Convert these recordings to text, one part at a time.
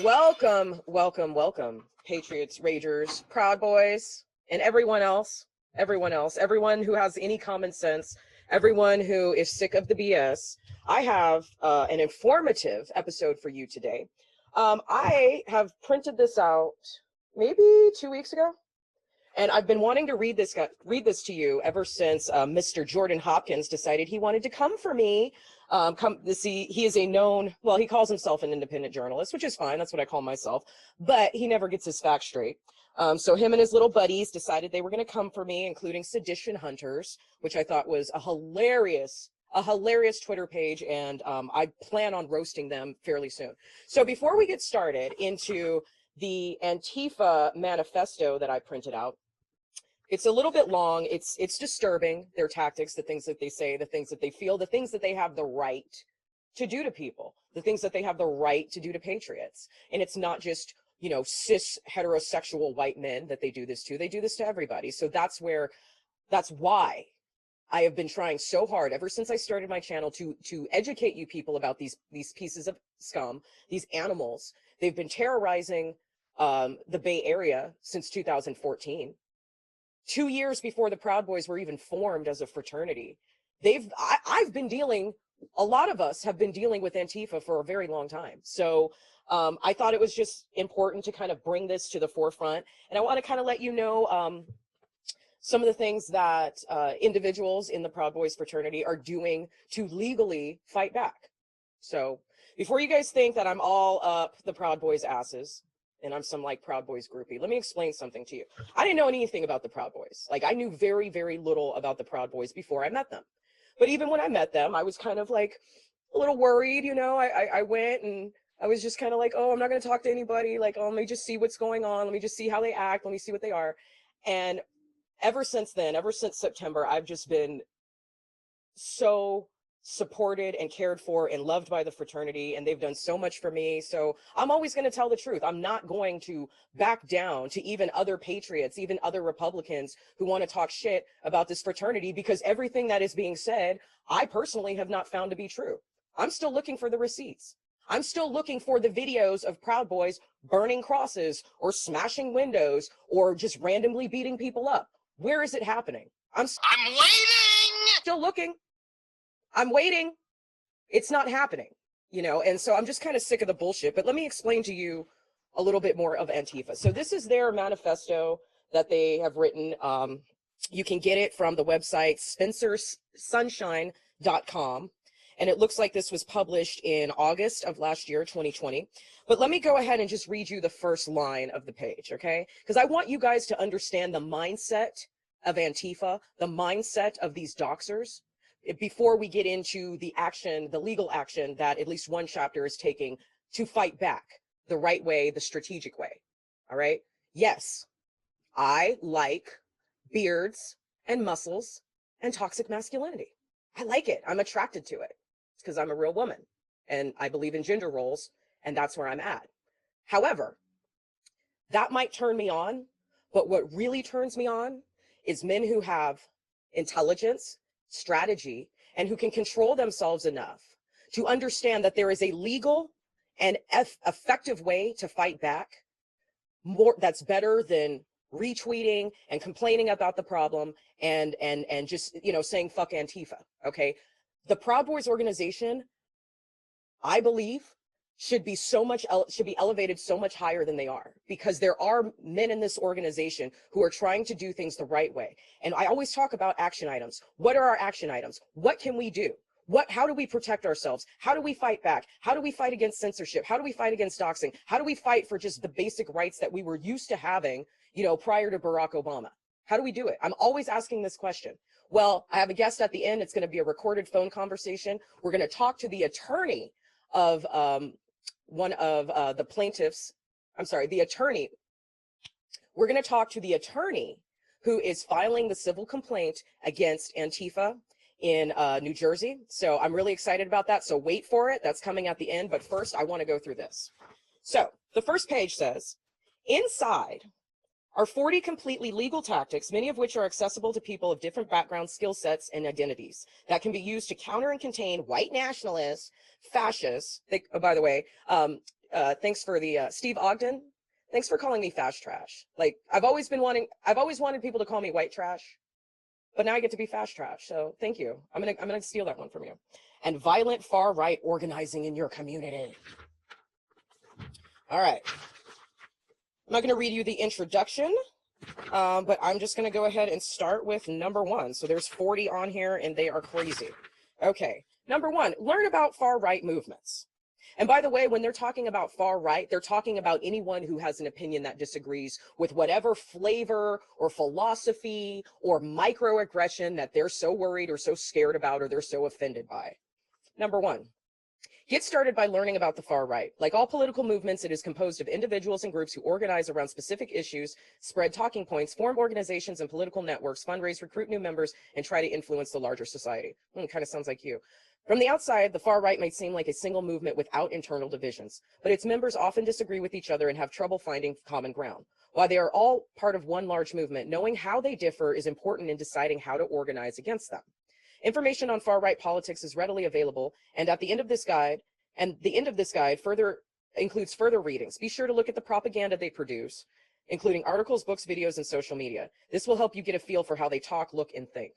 Welcome, welcome, welcome, Patriots, Ragers, Proud Boys, and everyone else, everyone who has any common sense, everyone who is sick of the BS. I have an informative episode for you today. I have printed this out maybe 2 weeks ago, and I've been wanting to read this to you ever since Mr. Jordan Hopkins decided he wanted to come for me. He is a known, well, he calls himself an independent journalist, which is fine. That's what I call myself, but he never gets his facts straight. So him and his little buddies decided they were going to come for me, including Sedition Hunters, which I thought was a hilarious Twitter page, and I plan on roasting them fairly soon. So before we get started into the Antifa manifesto that I printed out, it's a little bit long. It's disturbing, their tactics, the things that they say, the things that they feel, the things that they have the right to do to people, the things that they have the right to do to patriots. And it's not just, you know, cis heterosexual white men that they do this to. They do this to everybody. So that's why I have been trying so hard ever since I started my channel to educate you people about these pieces of scum, these animals. They've been terrorizing the Bay Area since 2014. 2 years before the Proud Boys were even formed as a fraternity. A lot of us have been dealing with Antifa for a very long time. So I thought it was just important to kind of bring this to the forefront. And I want to kind of let you know some of the things that individuals in the Proud Boys fraternity are doing to legally fight back. So before you guys think that I'm all up the Proud Boys' asses, and I'm some like Proud Boys groupie, let me explain something to you. I didn't know anything about the Proud Boys. Like, I knew very, very little about the Proud Boys before I met them. But even when I met them, I was kind of like a little worried, you know. I went and I was just kind of like, oh, I'm not going to talk to anybody. Like, oh, let me just see what's going on. Let me just see how they act. Let me see what they are. And ever since then, ever since September, I've just been so supported and cared for and loved by the fraternity, and they've done so much for me. So I'm always going to tell the truth. I'm not going to back down to even other patriots, even other Republicans who want to talk shit about this fraternity, because everything that is being said, I personally have not found to be true. I'm still looking for the receipts. I'm still looking for the videos of Proud Boys burning crosses or smashing windows or just randomly beating people up. Where is it happening? I'm waiting. Still looking. I'm waiting. It's not happening, you know, and so I'm just kind of sick of the bullshit. But let me explain to you a little bit more of Antifa. So this is their manifesto that they have written. You can get it from the website spencersunshine.com. And it looks like this was published in August of last year, 2020. But let me go ahead and just read you the first line of the page, okay? Because I want you guys to understand the mindset of Antifa, the mindset of these doxers, before we get into the action, the legal action that at least one chapter is taking to fight back the right way, the strategic way. All right. Yes, I like beards and muscles and toxic masculinity. I like it. I'm attracted to it. It's because I'm a real woman and I believe in gender roles, and that's where I'm at. However, that might turn me on, but what really turns me on is men who have intelligence, strategy, and who can control themselves enough to understand that there is a legal and effective way to fight back, more that's better than retweeting and complaining about the problem and just, you know, saying fuck Antifa. Okay, the Proud Boys organization, I believe, should be elevated so much higher than they are, because there are men in this organization who are trying to do things the right way. And I always talk about action items. What are our action items? What can we do? How do we protect ourselves? How do we fight back? How do we fight against censorship? How do we fight against doxing? How do we fight for just the basic rights that we were used to having, you know, prior to Barack Obama? How do we do it? I'm always asking this question. Well, I have a guest at the end. It's going to be a recorded phone conversation. We're going to talk to the attorney of one of the plaintiffs, the attorney. We're going to talk to the attorney who is filing the civil complaint against Antifa in New Jersey. So I'm really excited about that. So wait for it. That's coming at the end. But first, I want to go through this. So the first page says, inside are 40 completely legal tactics, many of which are accessible to people of different backgrounds, skill sets, and identities that can be used to counter and contain white nationalists, fascists, by the way, thanks for the, Steve Ogden. Thanks for calling me fast trash. Like, I've always wanted people to call me white trash, but now I get to be fast trash. So thank you. I'm gonna steal that one from you. And violent far right organizing in your community. All right. I'm not gonna read you the introduction, but I'm just gonna go ahead and start with number 1. So there's 40 on here and they are crazy. Okay, number 1, learn about far right movements. And by the way, when they're talking about far right, they're talking about anyone who has an opinion that disagrees with whatever flavor or philosophy or microaggression that they're so worried or so scared about or they're so offended by. Number 1, get started by learning about the far right. Like all political movements, it is composed of individuals and groups who organize around specific issues, spread talking points, form organizations and political networks, fundraise, recruit new members, and try to influence the larger society. Kind of sounds like you. From the outside, the far right might seem like a single movement without internal divisions, but its members often disagree with each other and have trouble finding common ground. While they are all part of one large movement, knowing how they differ is important in deciding how to organize against them. Information on far right politics is readily available, and at the end of this guide, further includes further readings. Be sure to look at the propaganda they produce, including articles, books, videos, and social media. This will help you get a feel for how they talk, look, and think.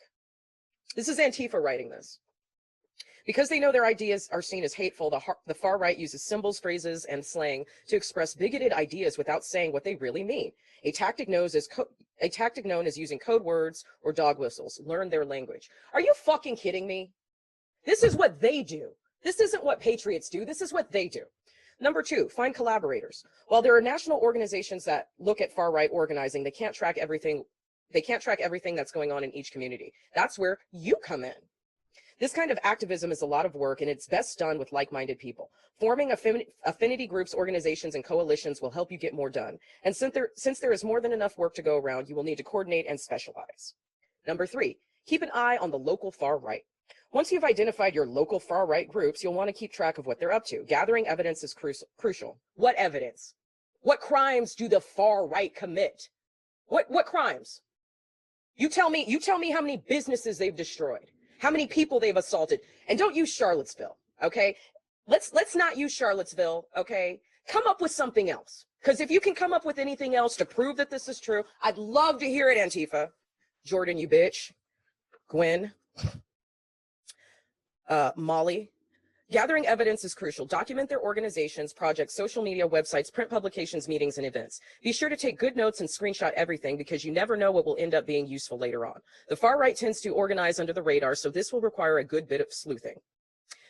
This is Antifa writing this. Because they know their ideas are seen as hateful, the far right uses symbols, phrases, and slang to express bigoted ideas without saying what they really mean. A tactic known as using code words or dog whistles. Learn their language. Are you fucking kidding me? This is what they do. This isn't what patriots do. This is what they do. Number 2, find collaborators. While there are national organizations that look at far right organizing, they can't track everything that's going on in each community. That's where you come in. This kind of activism is a lot of work, and it's best done with like-minded people. Forming affinity groups, organizations, and coalitions will help you get more done. And since there is more than enough work to go around, you will need to coordinate and specialize. Number 3, keep an eye on the local far right. Once you've identified your local far right groups, you'll want to keep track of what they're up to. Gathering evidence is crucial. What evidence? What crimes do the far right commit? What crimes? You tell me how many businesses they've destroyed. How many people they've assaulted. And don't use Charlottesville, okay? Let's not use Charlottesville, okay? Come up with something else. Because if you can come up with anything else to prove that this is true, I'd love to hear it, Antifa. Jordan, you bitch. Gwen. Molly. Gathering evidence is crucial. Document their organizations, projects, social media, websites, print publications, meetings, and events. Be sure to take good notes and screenshot everything because you never know what will end up being useful later on. The far right tends to organize under the radar, so this will require a good bit of sleuthing.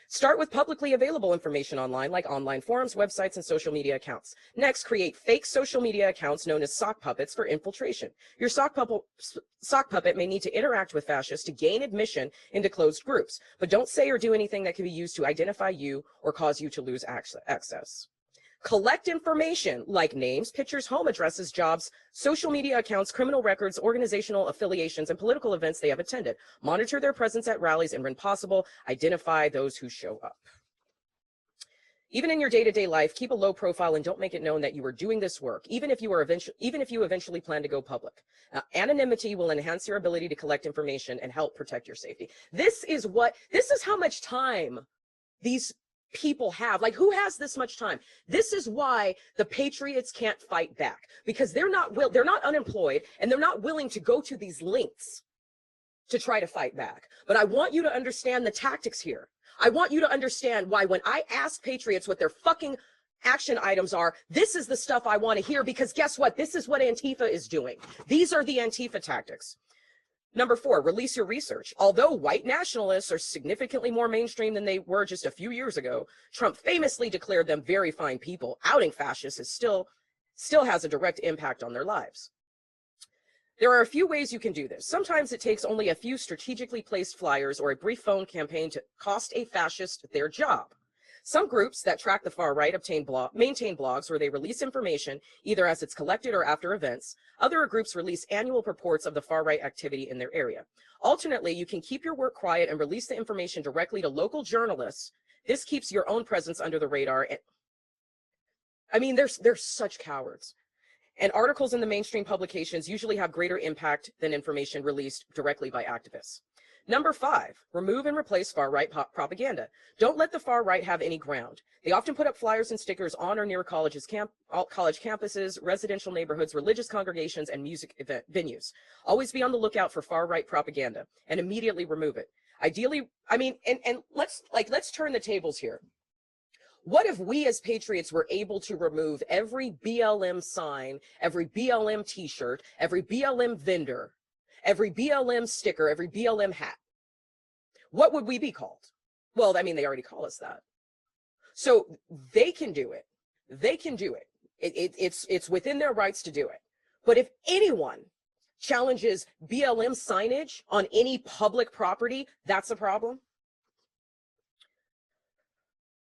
Start with publicly available information online, like online forums, websites, and social media accounts. Next, create fake social media accounts known as sock puppets for infiltration. Your sock puppet may need to interact with fascists to gain admission into closed groups, but don't say or do anything that can be used to identify you or cause you to lose access. Collect information like names, pictures, home addresses, jobs, social media accounts, criminal records, organizational affiliations, and political events they have attended. Monitor their presence at rallies and when possible, identify those who show up. Even in your day-to-day life, keep a low profile and don't make it known that you are doing this work, even if you eventually plan to go public. Anonymity will enhance your ability to collect information and help protect your safety. This is how much time these people have. Like, who has this much time? This is why the patriots can't fight back, because they're not unemployed and they're not willing to go to these lengths to try to fight back. But I want you to understand the tactics here. I want you to understand why when I ask patriots what their fucking action items are, this is the stuff I want to hear, because guess what? This is what Antifa is doing. These are the Antifa tactics. Number 4, release your research. Although white nationalists are significantly more mainstream than they were just a few years ago, Trump famously declared them very fine people. Outing fascists is still has a direct impact on their lives. There are a few ways you can do this. Sometimes it takes only a few strategically placed flyers or a brief phone campaign to cost a fascist their job. Some groups that track the far right maintain blogs where they release information either as it's collected or after events. Other groups release annual reports of the far right activity in their area. Alternately, you can keep your work quiet and release the information directly to local journalists. This keeps your own presence under the radar. I mean, they're such cowards. And articles in the mainstream publications usually have greater impact than information released directly by activists. Number 5, remove and replace far-right propaganda. Don't let the far right have any ground. They often put up flyers and stickers on or near college campuses, residential neighborhoods, religious congregations, and music event venues. Always be on the lookout for far-right propaganda and immediately remove it. Ideally, I mean, and let's turn the tables here. What if we as patriots were able to remove every BLM sign, every BLM t-shirt, every BLM vendor, every BLM sticker, every BLM hat? What would we be called? Well, I mean, they already call us that. So they can do it. They can do it. It's within their rights to do it. But if anyone challenges BLM signage on any public property, that's a problem.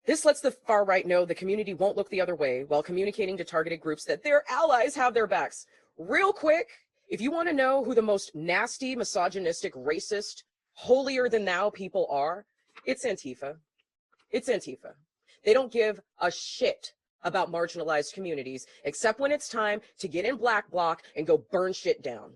This lets the far right know the community won't look the other way while communicating to targeted groups that their allies have their backs. Real quick, if you want to know who the most nasty, misogynistic, racist, holier than thou people are, it's Antifa. It's Antifa. They don't give a shit about marginalized communities, except when it's time to get in black bloc and go burn shit down.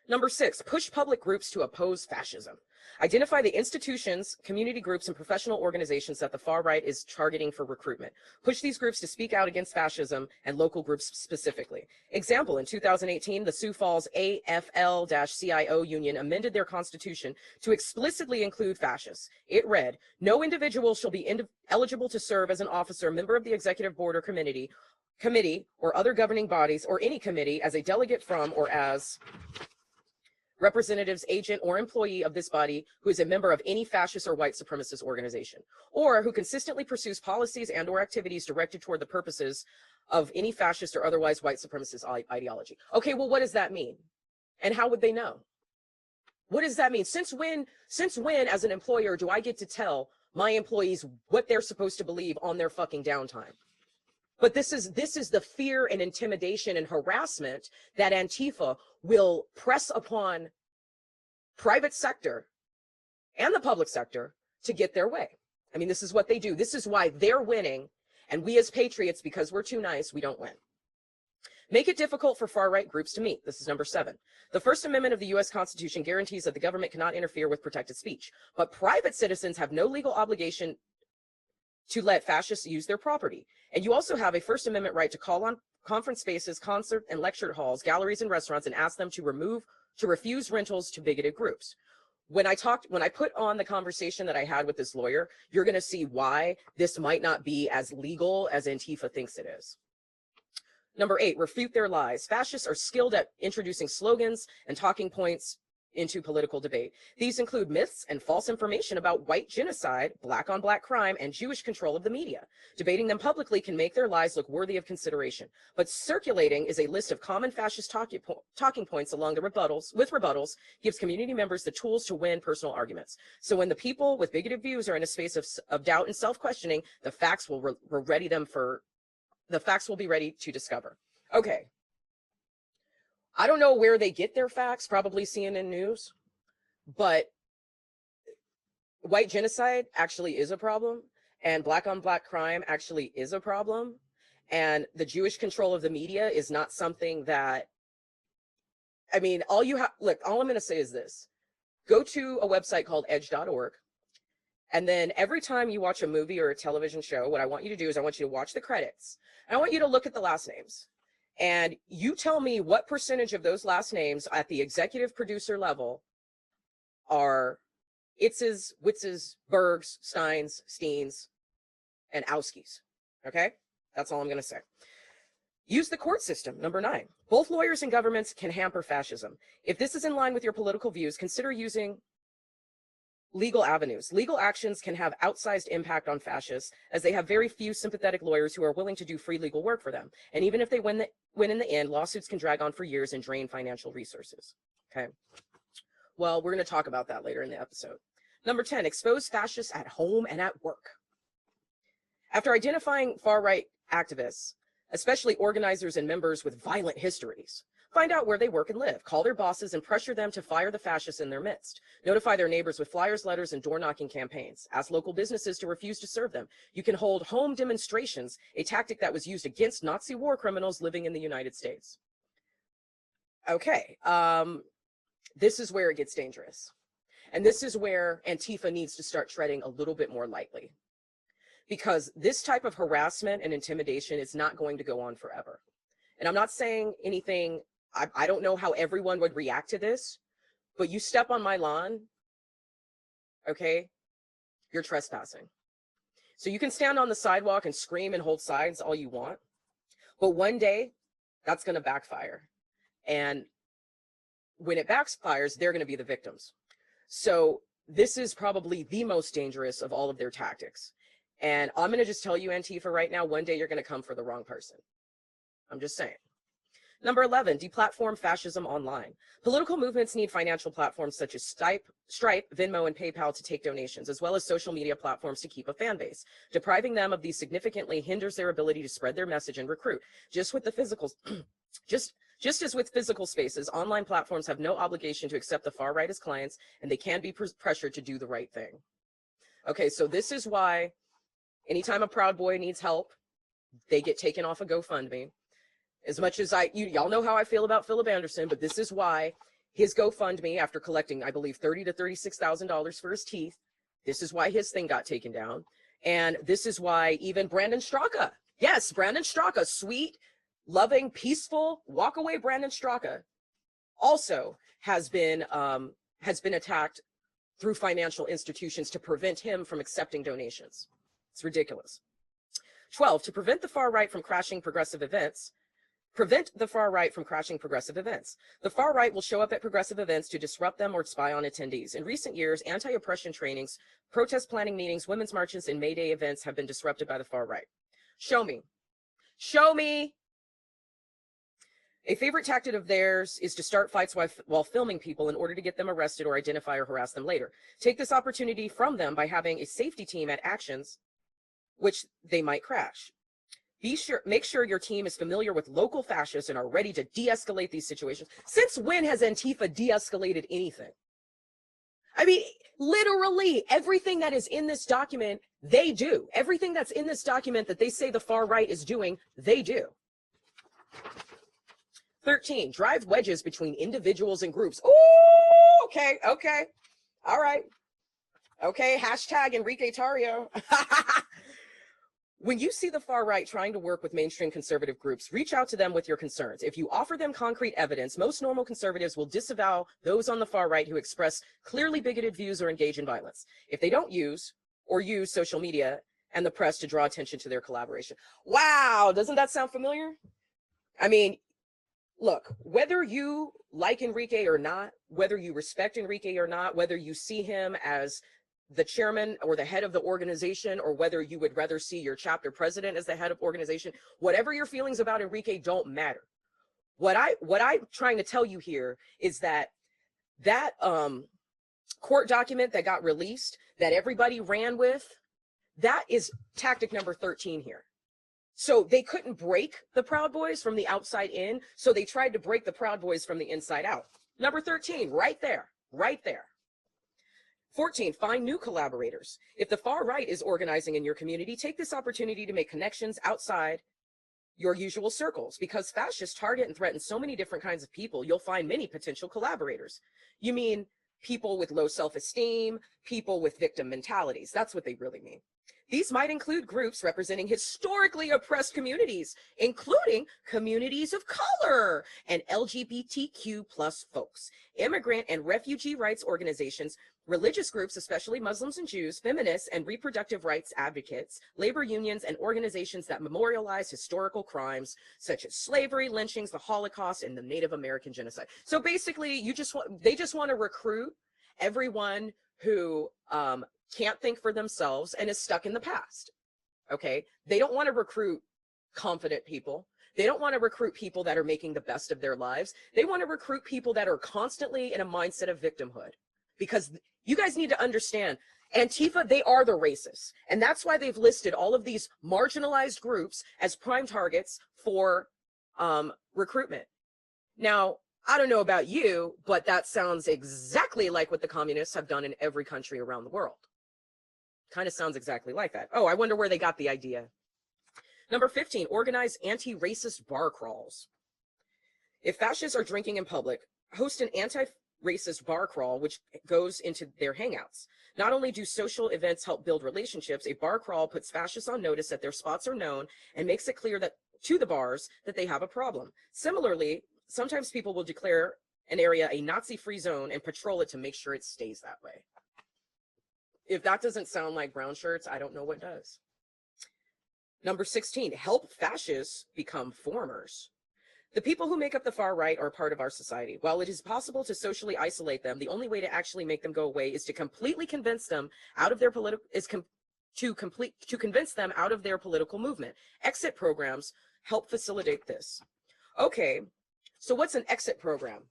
Number 6, push public groups to oppose fascism. Identify the institutions, community groups, and professional organizations that the far right is targeting for recruitment. Push these groups to speak out against fascism and local groups specifically. Example, in 2018, the Sioux Falls AFL-CIO union amended their constitution to explicitly include fascists. It read, "No individual shall be eligible to serve as an officer, member of the executive board or committee, or other governing bodies, or any committee as a delegate from or as representatives, agent, or employee of this body who is a member of any fascist or white supremacist organization, or who consistently pursues policies and or activities directed toward the purposes of any fascist or otherwise white supremacist ideology." Okay, well, what does that mean? And how would they know? What does that mean? Since when, as an employer, do I get to tell my employees what they're supposed to believe on their fucking downtime? But this is the fear and intimidation and harassment that Antifa will press upon private sector and the public sector to get their way. I mean, this is what they do. This is why they're winning. And we as patriots, because we're too nice, we don't win. Make it difficult for far-right groups to meet. This is number 7. The First Amendment of the U.S. Constitution guarantees that the government cannot interfere with protected speech, but private citizens have no legal obligation to let fascists use their property. And you also have a First Amendment right to call on conference spaces, concert and lecture halls, galleries, and restaurants and ask them to refuse rentals to bigoted groups. When I put on the conversation that I had with this lawyer, you're going to see why this might not be as legal as Antifa thinks it is. Number 8, refute their lies. Fascists are skilled at introducing slogans and talking points into political debate. These include myths and false information about white genocide, black on black crime, and Jewish control of the media. Debating them publicly can make their lies look worthy of consideration, but circulating is a list of common fascist talking points along the rebuttals gives community members the tools to win personal arguments. So when the people with bigoted views are in a space of doubt and self-questioning, the facts will be ready to discover. Okay. I don't know where they get their facts, probably CNN News, but white genocide actually is a problem, and black on black crime actually is a problem, and the Jewish control of the media is not something that, I mean, all I'm going to say is this. Go to a website called edge.org, and then every time you watch a movie or a television show, what I want you to do is I want you to watch the credits, and I want you to look at the last names. And you tell me what percentage of those last names at the executive producer level are Itzes, Witzes, Bergs, Steins, Steens, and Auskis. Okay? That's all I'm going to say. Use the court system. Number 9. Both lawyers and governments can hamper fascism. If this is in line with your political views, consider using legal avenues. Legal actions can have outsized impact on fascists, as they have very few sympathetic lawyers who are willing to do free legal work for them. And even if they win in the end, lawsuits can drag on for years and drain financial resources. Okay. Well, we're going to talk about that later in the episode. Number 10, expose fascists at home and at work. After identifying far-right activists, especially organizers and members with violent histories, find out where they work and live, call their bosses and pressure them to fire the fascists in their midst. Notify their neighbors with flyers, letters, and door-knocking campaigns. Ask local businesses to refuse to serve them. You can hold home demonstrations, a tactic that was used against Nazi war criminals living in the United States. Okay, this is where it gets dangerous. And this is where Antifa needs to start treading a little bit more lightly, because this type of harassment and intimidation is not going to go on forever. And I'm not saying anything, I don't know how everyone would react to this, but you step on my lawn, okay, you're trespassing. So you can stand on the sidewalk and scream and hold signs all you want, but one day that's going to backfire. And when it backfires, they're going to be the victims. So this is probably the most dangerous of all of their tactics. And I'm going to just tell you, Antifa, right now, one day you're going to come for the wrong person. I'm just saying. Number 11, deplatform fascism online. Political movements need financial platforms such as Stripe, Venmo, and PayPal to take donations, as well as social media platforms to keep a fan base. Depriving them of these significantly hinders their ability to spread their message and recruit. Just as with physical spaces, online platforms have no obligation to accept the far right as clients, and they can be pressured to do the right thing. Okay, so this is why anytime a Proud Boy needs help, they get taken off a GoFundMe. As much as y'all know how I feel about Philip Anderson, but this is why his GoFundMe, after collecting, I believe, $30,000 to $36,000 for his teeth, this is why his thing got taken down. And this is why even Brandon Straka, yes, Brandon Straka, sweet, loving, peaceful, walk away Brandon Straka, also has been attacked through financial institutions to prevent him from accepting donations. It's ridiculous. 12, to prevent the far right from crashing progressive events. The far right will show up at progressive events to disrupt them or spy on attendees. In recent years, anti-oppression trainings, protest planning meetings, women's marches, and May Day events have been disrupted by the far right. Show me. Show me. A favorite tactic of theirs is to start fights while filming people in order to get them arrested or identify or harass them later. Take this opportunity from them by having a safety team at actions which they might crash. Make sure your team is familiar with local fascists and are ready to de-escalate these situations. Since when has Antifa de-escalated anything? I mean, literally everything that is in this document, they do. Everything that's in this document that they say the far right is doing, they do. 13, drive wedges between individuals and groups. Oh, okay, okay. All right. Okay, hashtag Enrique Tarrio. When you see the far right trying to work with mainstream conservative groups, reach out to them with your concerns. If you offer them concrete evidence, most normal conservatives will disavow those on the far right who express clearly bigoted views or engage in violence. If they don't use social media and the press to draw attention to their collaboration. Wow, doesn't that sound familiar? I mean, look, whether you like Enrique or not, whether you respect Enrique or not, whether you see him as the chairman or the head of the organization, or whether you would rather see your chapter president as the head of organization, whatever your feelings about Enrique don't matter. What I'm trying to tell you here is that court document that got released, that everybody ran with, that is tactic number 13 here. So they couldn't break the Proud Boys from the outside in, so they tried to break the Proud Boys from the inside out. Number 13, right there, right there. 14, find new collaborators. If the far right is organizing in your community, take this opportunity to make connections outside your usual circles, because fascists target and threaten so many different kinds of people, you'll find many potential collaborators. You mean people with low self-esteem, people with victim mentalities. That's what they really mean. These might include groups representing historically oppressed communities, including communities of color and LGBTQ+ folks, immigrant and refugee rights organizations, religious groups, especially Muslims and Jews, feminists and reproductive rights advocates, labor unions, and organizations that memorialize historical crimes such as slavery, lynchings, the Holocaust, and the Native American genocide. So basically, they just want to recruit everyone who can't think for themselves and is stuck in the past. Okay, they don't want to recruit confident people. They don't want to recruit people that are making the best of their lives. They want to recruit people that are constantly in a mindset of victimhood. Because you guys need to understand, Antifa, they are the racists. And that's why they've listed all of these marginalized groups as prime targets for recruitment. Now, I don't know about you, but that sounds exactly like what the communists have done in every country around the world. Kind of sounds exactly like that. Oh, I wonder where they got the idea. Number 15, organize anti-racist bar crawls. If fascists are drinking in public, host an racist bar crawl, which goes into their hangouts. Not only do social events help build relationships, a bar crawl puts fascists on notice that their spots are known and makes it clear that to the bars that they have a problem. Similarly, sometimes people will declare an area a Nazi-free zone and patrol it to make sure it stays that way. If that doesn't sound like brown shirts, I don't know what does. Number 16, help fascists become formers. The people who make up the far right are a part of our society. While it is possible to socially isolate them, the only way to actually make them go away is to completely convince them out of their convince them out of their political movement. Exit programs help facilitate this. Okay, so what's an exit program?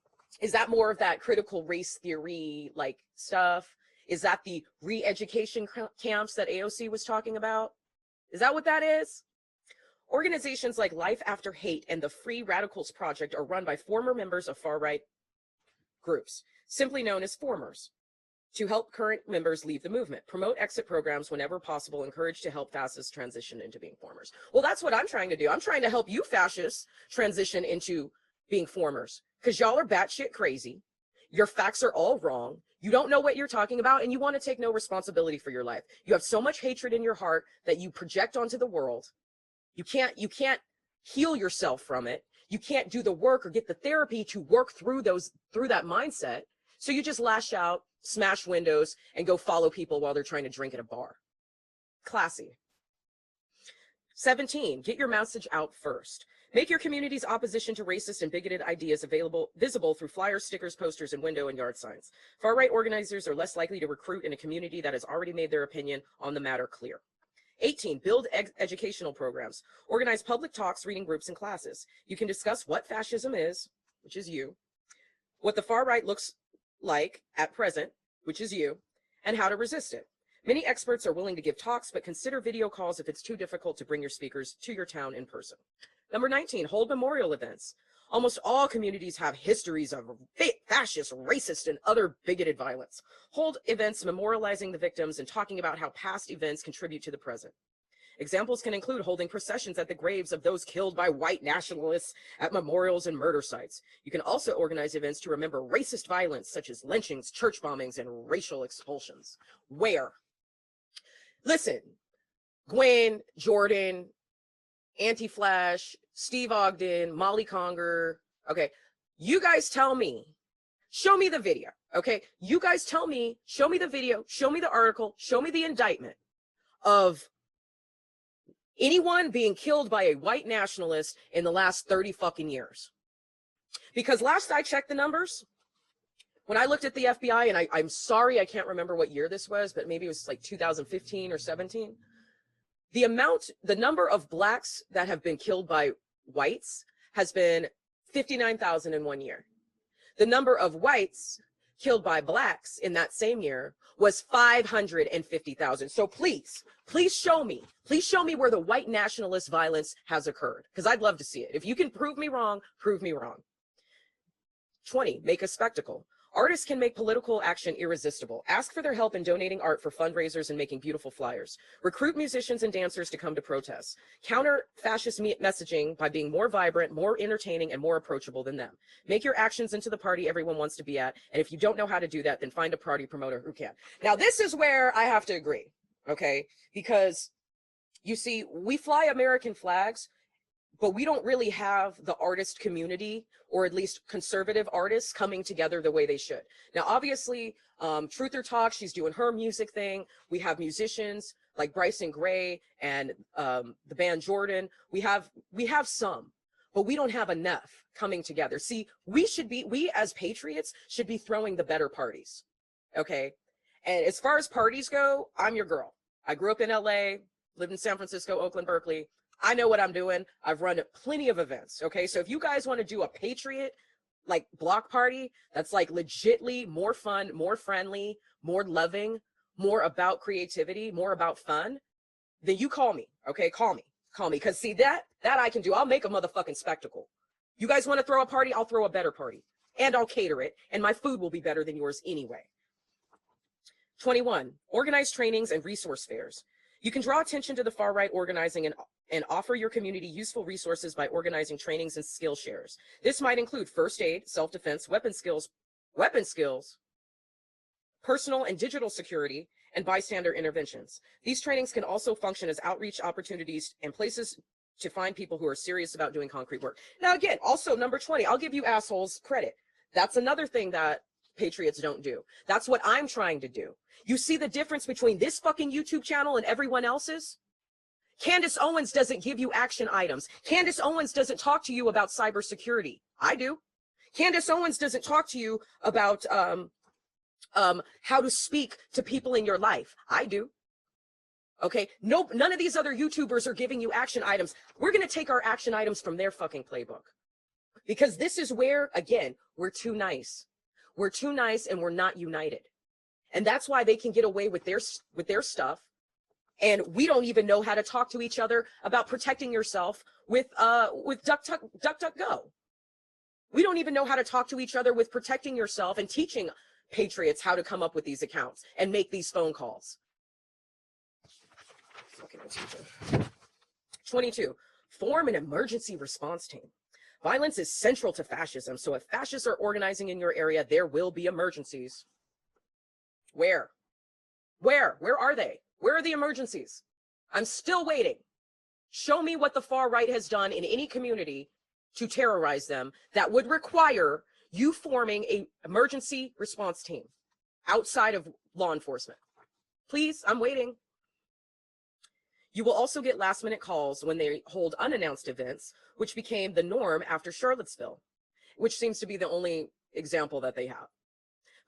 Is that more of that critical race theory like stuff? Is that the re-education camps that AOC was talking about? Is that what that is? Organizations like Life After Hate and the Free Radicals Project are run by former members of far-right groups, simply known as formers, to help current members leave the movement. Promote exit programs whenever possible, encourage to help fascists transition into being formers. Well, that's what I'm trying to do. I'm trying to help you fascists transition into being formers, because y'all are batshit crazy. Your facts are all wrong. You don't know what you're talking about, and you want to take no responsibility for your life. You have so much hatred in your heart that you project onto the world. You can't heal yourself from it. You can't do the work or get the therapy to work through that mindset. So you just lash out, smash windows, and go follow people while they're trying to drink at a bar. Classy. 17, get your message out first. Make your community's opposition to racist and bigoted ideas visible through flyers, stickers, posters, and window and yard signs. Far-right organizers are less likely to recruit in a community that has already made their opinion on the matter clear. 18, build educational programs. Organize public talks, reading groups, and classes. You can discuss what fascism is, which is you, what the far right looks like at present, which is you, and how to resist it. Many experts are willing to give talks, but consider video calls if it's too difficult to bring your speakers to your town in person. Number 19, hold memorial events. Almost all communities have histories of fascist, racist, and other bigoted violence. Hold events memorializing the victims and talking about how past events contribute to the present. Examples can include holding processions at the graves of those killed by white nationalists at memorials and murder sites. You can also organize events to remember racist violence such as lynchings, church bombings, and racial expulsions. Where? Listen, Gwen, Jordan, Anti-Flash, Steve Ogden, Molly Conger. Okay, you guys tell me, show me the video. Okay, you guys tell me, show me the video, show me the article, show me the indictment of anyone being killed by a white nationalist in the last 30 fucking years. Because last I checked the numbers, when I looked at the FBI, and I'm sorry, I can't remember what year this was, but maybe it was like 2015 or 17. The number of blacks that have been killed by whites has been 59,000 in 1 year. The number of whites killed by blacks in that same year was 550,000. So please show me where the white nationalist violence has occurred, because I'd love to see it. If you can prove me wrong, prove me wrong. 20, make a spectacle. Artists can make political action irresistible. Ask for their help in donating art for fundraisers and making beautiful flyers. Recruit musicians and dancers to come to protests. Counter fascist messaging by being more vibrant, more entertaining, and more approachable than them. Make your actions into the party everyone wants to be at, and if you don't know how to do that, then find a party promoter who can. Now, this is where I have to agree, okay? Because, you see, we fly American flags, but we don't really have the artist community, or at least conservative artists, coming together the way they should. Now, obviously, Truther Talk, she's doing her music thing. We have musicians like Bryson Gray and the band Jordan. We have some, but we don't have enough coming together. See, we as patriots should be throwing the better parties, okay? And as far as parties go, I'm your girl. I grew up in LA, lived in San Francisco, Oakland, Berkeley. I know what I'm doing. I've run plenty of events. Okay. So if you guys want to do a patriot, like block party, that's like legitly more fun, more friendly, more loving, more about creativity, more about fun, then you call me. Okay. Call me. Cause see that I can do. I'll make a motherfucking spectacle. You guys want to throw a party? I'll throw a better party, and I'll cater it. And my food will be better than yours anyway. 21, organize trainings and resource fairs. You can draw attention to the far right organizing and offer your community useful resources by organizing trainings and skill shares. This might include first aid, self-defense, weapon skills weapon skills, personal and digital security, and bystander interventions. These trainings can also function as outreach opportunities and places to find people who are serious about doing concrete work. Now, again, also number 20, I'll give you assholes credit. That's another thing that patriots don't do. That's what I'm trying to do. You see the difference between this fucking YouTube channel and everyone else's? Candace Owens doesn't give you action items. Candace Owens doesn't talk to you about cybersecurity. I do. Candace Owens doesn't talk to you about how to speak to people in your life. I do. Okay, nope, none of these other YouTubers are giving you action items. We're going to take our action items from their fucking playbook. Because this is where, again, we're too nice. We're too nice and we're not united. And that's why they can get away with their stuff. And we don't even know how to talk to each other about protecting yourself with DuckDuckGo. We don't even know how to talk to each other with protecting yourself and teaching patriots how to come up with these accounts and make these phone calls. 22, form an emergency response team. Violence is central to fascism, so if fascists are organizing in your area, there will be emergencies. Where? Where are they? Where are the emergencies? I'm still waiting. Show me what the far right has done in any community to terrorize them that would require you forming an emergency response team outside of law enforcement. Please, I'm waiting. You will also get last-minute calls when they hold unannounced events, which became the norm after Charlottesville, which seems to be the only example that they have.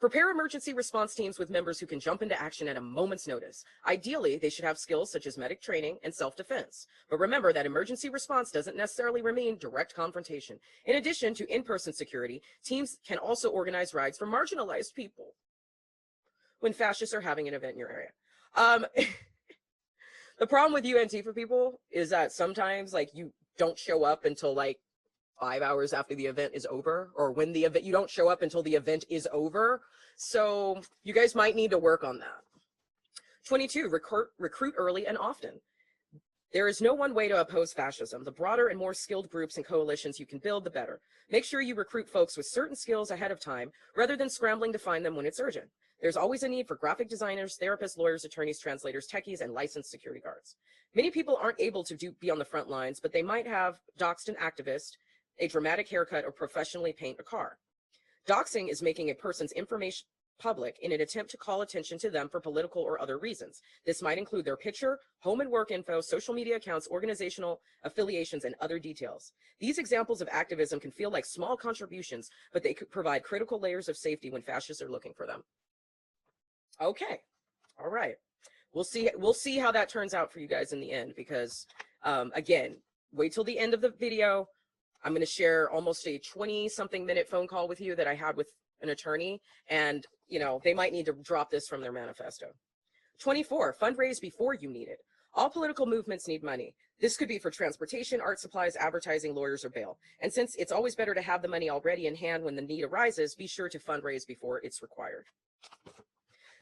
Prepare emergency response teams with members who can jump into action at a moment's notice. Ideally, they should have skills such as medic training and self-defense. But remember that emergency response doesn't necessarily mean direct confrontation. In addition to in-person security, teams can also organize rides for marginalized people when fascists are having an event in your area. The problem with Antifa people is that sometimes, like, you don't show up until like 5 hours after the event is over, or when the event, you don't show up until the event is over. So you guys might need to work on that. 22, recruit early and often. There is no one way to oppose fascism. The broader and more skilled groups and coalitions you can build, the better. Make sure you recruit folks with certain skills ahead of time, rather than scrambling to find them when it's urgent. There's always a need for graphic designers, therapists, lawyers, attorneys, translators, techies, and licensed security guards. Many people aren't able to be on the front lines, but they might have doxed an activist, a dramatic haircut, or professionally paint a car. Doxing is making a person's information public in an attempt to call attention to them for political or other reasons. This might include their picture, home and work info, social media accounts, organizational affiliations, and other details. These examples of activism can feel like small contributions, but they could provide critical layers of safety when fascists are looking for them. Okay, all right. We'll see how that turns out for you guys in the end, because again, wait till the end of the video. I'm going to share almost a 20-something minute phone call with you that I had with an attorney, and you know, they might need to drop this from their manifesto. 24, fundraise before you need it. All political movements need money. This could be for transportation, art supplies, advertising, lawyers, or bail. And since it's always better to have the money already in hand when the need arises, be sure to fundraise before it's required.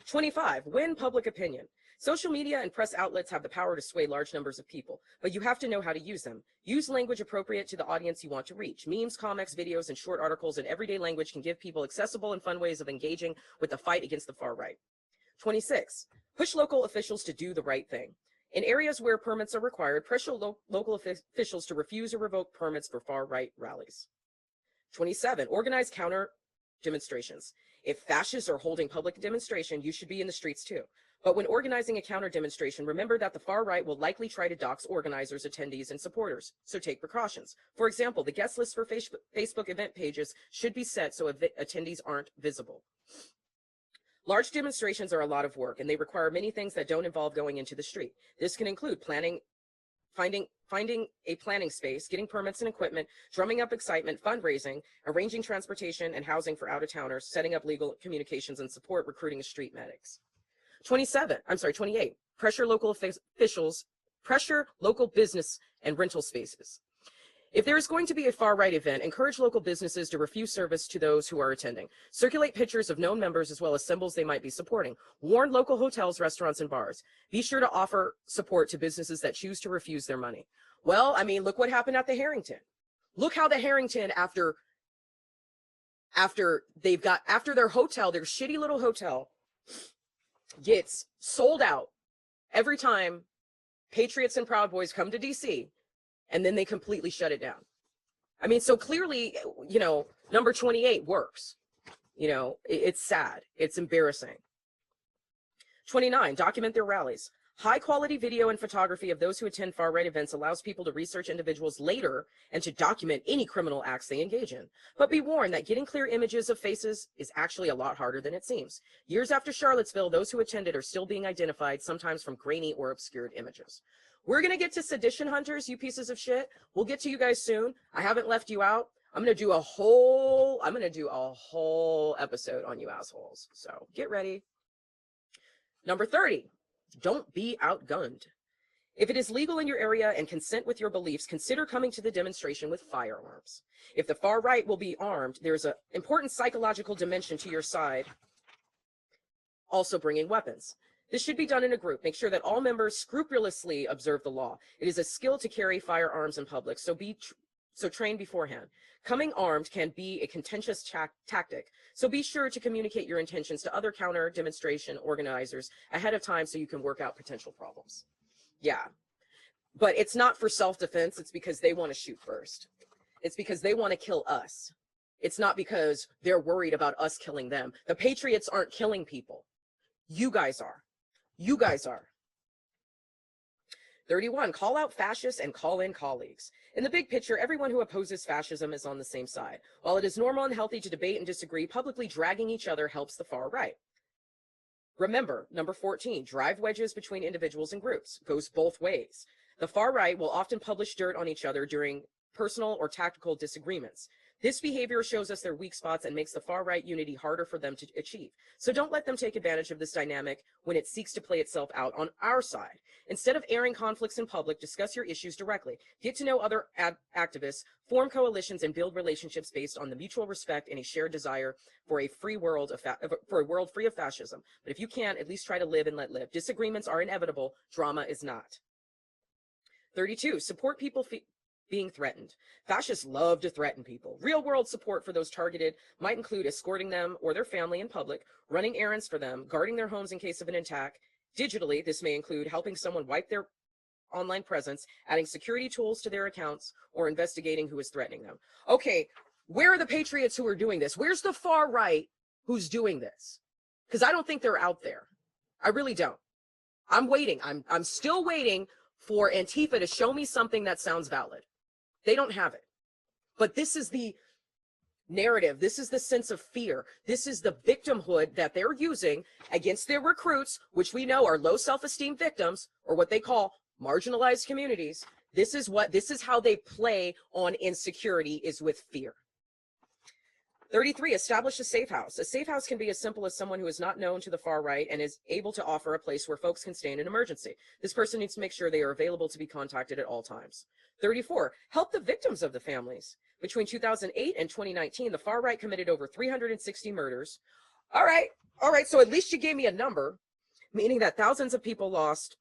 25, win public opinion. Social media and press outlets have the power to sway large numbers of people, but you have to know how to use them. Use language appropriate to the audience you want to reach. Memes, comics, videos, and short articles in everyday language can give people accessible and fun ways of engaging with the fight against the far right. 26, push local officials to do the right thing. In areas where permits are required, pressure local officials to refuse or revoke permits for far right rallies. 27, organize counter demonstrations. If fascists are holding public demonstration, you should be in the streets too. But when organizing a counter demonstration, remember that the far right will likely try to dox organizers, attendees, and supporters, so take precautions. For example, the guest list for Facebook event pages should be set so attendees aren't visible. Large demonstrations are a lot of work, and they require many things that don't involve going into the street. This can include planning, finding a planning space, getting permits and equipment, drumming up excitement, fundraising, arranging transportation and housing for out-of-towners, setting up legal communications and support, recruiting street medics. 28, pressure local officials, pressure local business and rental spaces. If there is going to be a far-right event, encourage local businesses to refuse service to those who are attending. Circulate pictures of known members as well as symbols they might be supporting. Warn local hotels, restaurants, and bars. Be sure to offer support to businesses that choose to refuse their money. Well, I mean, look what happened at the Harrington. Look how the Harrington, after after their shitty little hotel gets sold out every time Patriots and Proud Boys come to DC, and then they completely shut it down. I mean, so clearly, number 28 works. It's sad. It's embarrassing. 29, document their rallies. High quality video and photography of those who attend far-right events allows people to research individuals later and to document any criminal acts they engage in. But be warned that getting clear images of faces is actually a lot harder than it seems. Years after Charlottesville, those who attended are still being identified, sometimes from grainy or obscured images. We're going to get to sedition hunters, you pieces of shit. We'll get to you guys soon. I haven't left you out. I'm going to do a whole episode on you assholes. So get ready. Number 30. Don't be outgunned. If it is legal in your area and consent with your beliefs, consider coming to the demonstration with firearms. If the far right will be armed, there's an important psychological dimension to your side also bringing weapons. This should be done in a group. Make sure that all members scrupulously observe the law. It is a skill to carry firearms in public, so train beforehand. Coming armed can be a contentious tactic, so be sure to communicate your intentions to other counter demonstration organizers ahead of time so you can work out potential problems. Yeah, but it's not for self-defense. It's because they want to shoot first. It's because they want to kill us. It's not because they're worried about us killing them. The Patriots aren't killing people. You guys are. You guys are. 31, call out fascists and call in colleagues. In the big picture, everyone who opposes fascism is on the same side. While it is normal and healthy to debate and disagree, publicly dragging each other helps the far right. Remember, number 14, drive wedges between individuals and groups. Goes both ways. The far right will often publish dirt on each other during personal or tactical disagreements. This behavior shows us their weak spots and makes the far right unity harder for them to achieve. So don't let them take advantage of this dynamic when it seeks to play itself out on our side. Instead of airing conflicts in public, discuss your issues directly. Get to know other activists, form coalitions, and build relationships based on the mutual respect and a shared desire for a free world for a world free of fascism. But if you can't, at least try to live and let live. Disagreements are inevitable. Drama is not. 32, support people being threatened. Fascists love to threaten people. Real-world support for those targeted might include escorting them or their family in public, running errands for them, guarding their homes in case of an attack. Digitally, this may include helping someone wipe their online presence, adding security tools to their accounts, or investigating who is threatening them. Okay, where are the Patriots who are doing this? Where's the far right who's doing this? Because I don't think they're out there. I really don't. I'm waiting. I'm still waiting for Antifa to show me something that sounds valid. They don't have it. But this is the narrative. This is the sense of fear. This is the victimhood that they're using against their recruits, which we know are low self-esteem victims, or what they call marginalized communities. This is how they play on insecurity, is with fear. 33, establish a safe house. A safe house can be as simple as someone who is not known to the far right and is able to offer a place where folks can stay in an emergency. This person needs to make sure they are available to be contacted at all times. 34, help the victims of the families. Between 2008 and 2019, the far right committed over 360 murders. All right, so at least you gave me a number, meaning that thousands of people lost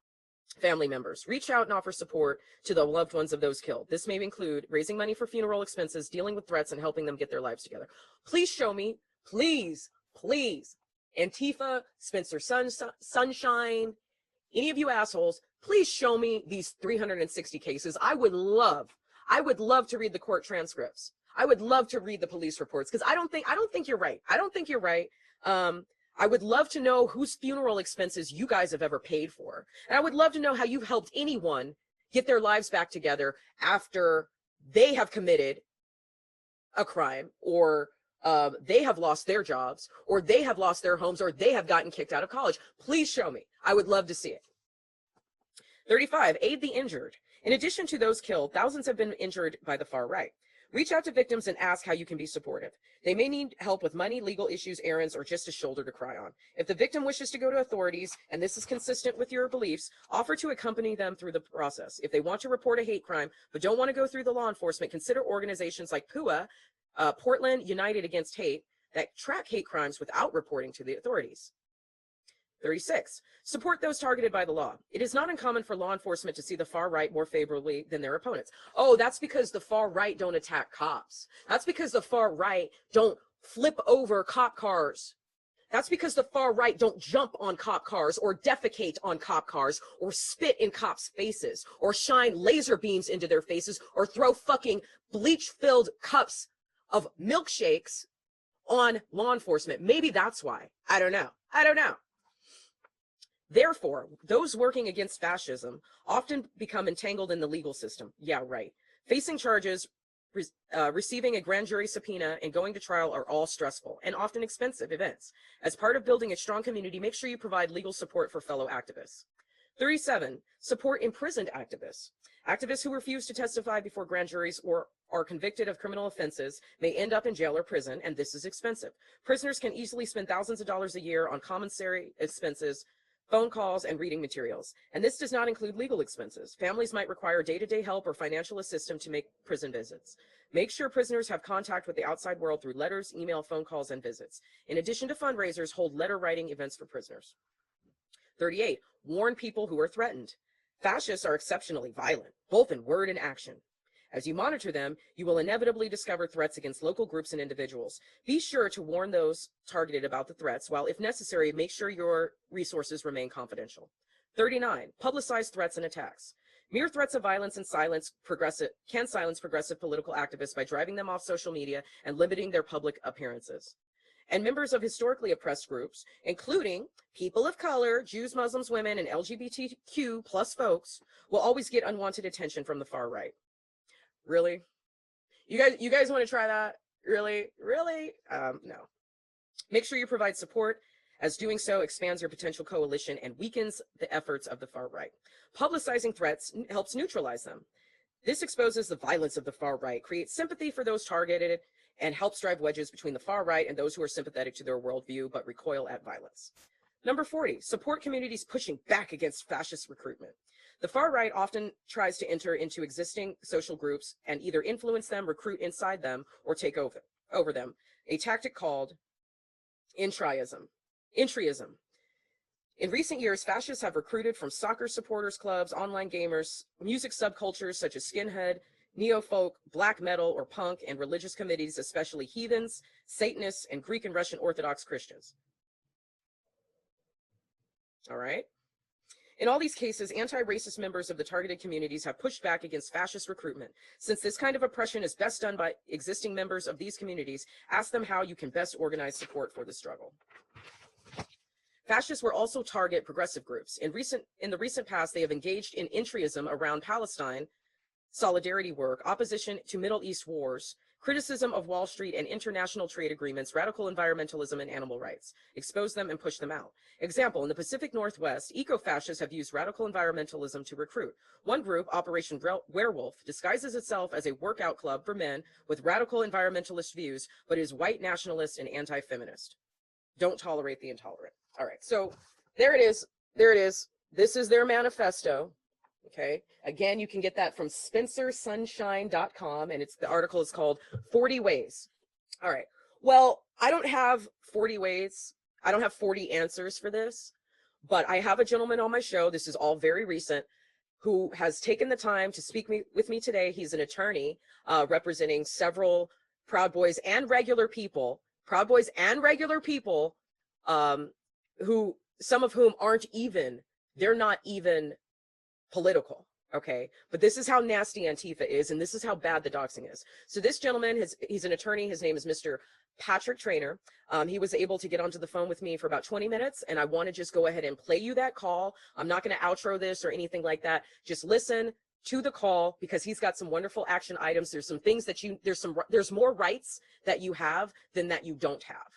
family members. Reach out and offer support to the loved ones of those killed. This may include raising money for funeral expenses, dealing with threats, and helping them get their lives together. Please show me, please, Antifa, Spencer Sunshine, any of you assholes, please show me these 360 cases. I would love to read the court transcripts. I would love to read the police reports, because I don't think you're right. I don't think you're right. I would love to know whose funeral expenses you guys have ever paid for. And I would love to know how you've helped anyone get their lives back together after they have committed a crime, or they have lost their jobs, or they have lost their homes, or they have gotten kicked out of college. Please show me. I would love to see it. 35, aid the injured. In addition to those killed, thousands have been injured by the far right. Reach out to victims and ask how you can be supportive. They may need help with money, legal issues, errands, or just a shoulder to cry on. If the victim wishes to go to authorities, and this is consistent with your beliefs, offer to accompany them through the process. If they want to report a hate crime, but don't want to go through the law enforcement, consider organizations like PUA, Portland United Against Hate, that track hate crimes without reporting to the authorities. 36, support those targeted by the law. It is not uncommon for law enforcement to see the far right more favorably than their opponents. Oh, that's because the far right don't attack cops. That's because the far right don't flip over cop cars. That's because the far right don't jump on cop cars or defecate on cop cars or spit in cops' faces or shine laser beams into their faces or throw fucking bleach-filled cups of milkshakes on law enforcement. Maybe that's why. I don't know. I don't know. Therefore, those working against fascism often become entangled in the legal system. Yeah, right. Facing charges, receiving a grand jury subpoena, and going to trial are all stressful and often expensive events. As part of building a strong community, make sure you provide legal support for fellow activists. 37, support imprisoned activists. Activists who refuse to testify before grand juries or are convicted of criminal offenses may end up in jail or prison, and this is expensive. Prisoners can easily spend thousands of dollars a year on commissary expenses, phone calls, and reading materials. And this does not include legal expenses. Families might require day-to-day help or financial assistance to make prison visits. Make sure prisoners have contact with the outside world through letters, email, phone calls, and visits. In addition to fundraisers, hold letter writing events for prisoners. 38, warn people who are threatened. Fascists are exceptionally violent, both in word and action. As you monitor them, you will inevitably discover threats against local groups and individuals. Be sure to warn those targeted about the threats, while if necessary, make sure your resources remain confidential. 39, publicize threats and attacks. Mere threats of violence and can silence progressive political activists by driving them off social media and limiting their public appearances. And members of historically oppressed groups, including people of color, Jews, Muslims, women, and LGBTQ plus folks, will always get unwanted attention from the far right. Really? You guys want to try that? Really? No. Make sure you provide support, as doing so expands your potential coalition and weakens the efforts of the far right. Publicizing threats helps neutralize them. This exposes the violence of the far right, creates sympathy for those targeted, and helps drive wedges between the far right and those who are sympathetic to their worldview but recoil at violence. Number 40, support communities pushing back against fascist recruitment. The far right often tries to enter into existing social groups and either influence them, recruit inside them, or take over them, a tactic called entryism. In recent years, fascists have recruited from soccer supporters clubs, online gamers, music subcultures such as skinhead, neo-folk, black metal, or punk, and religious committees, especially heathens, Satanists, and Greek and Russian Orthodox Christians. All right. In all these cases, anti-racist members of the targeted communities have pushed back against fascist recruitment. Since this kind of oppression is best done by existing members of these communities, ask them how you can best organize support for the struggle. Fascists will also target progressive groups. In the recent past, they have engaged in entryism around Palestine, solidarity work, opposition to Middle East wars, criticism of Wall Street and international trade agreements, radical environmentalism, and animal rights. Expose them and push them out. Example, in the Pacific Northwest, eco-fascists have used radical environmentalism to recruit. One group, Operation Werewolf, disguises itself as a workout club for men with radical environmentalist views, but is white nationalist and anti-feminist. Don't tolerate the intolerant. All right, so there it is. There it is. This is their manifesto. Okay, again, you can get that from spencersunshine.com, and the article is called 40 Ways. All right, well, I don't have 40 ways. I don't have 40 answers for this, but I have a gentleman on my show, this is all very recent, who has taken the time to speak with me today. He's an attorney representing several Proud Boys and regular people, who, some of whom they're not even political, okay? But this is how nasty Antifa is, and this is how bad the doxing is. So this gentleman, he's an attorney. His name is Mr. Patrick Traynor. He was able to get onto the phone with me for about 20 minutes, and I want to just go ahead and play you that call. I'm not going to outro this or anything like that. Just listen to the call, because he's got some wonderful action items. There's some things that there's more rights that you have than that you don't have.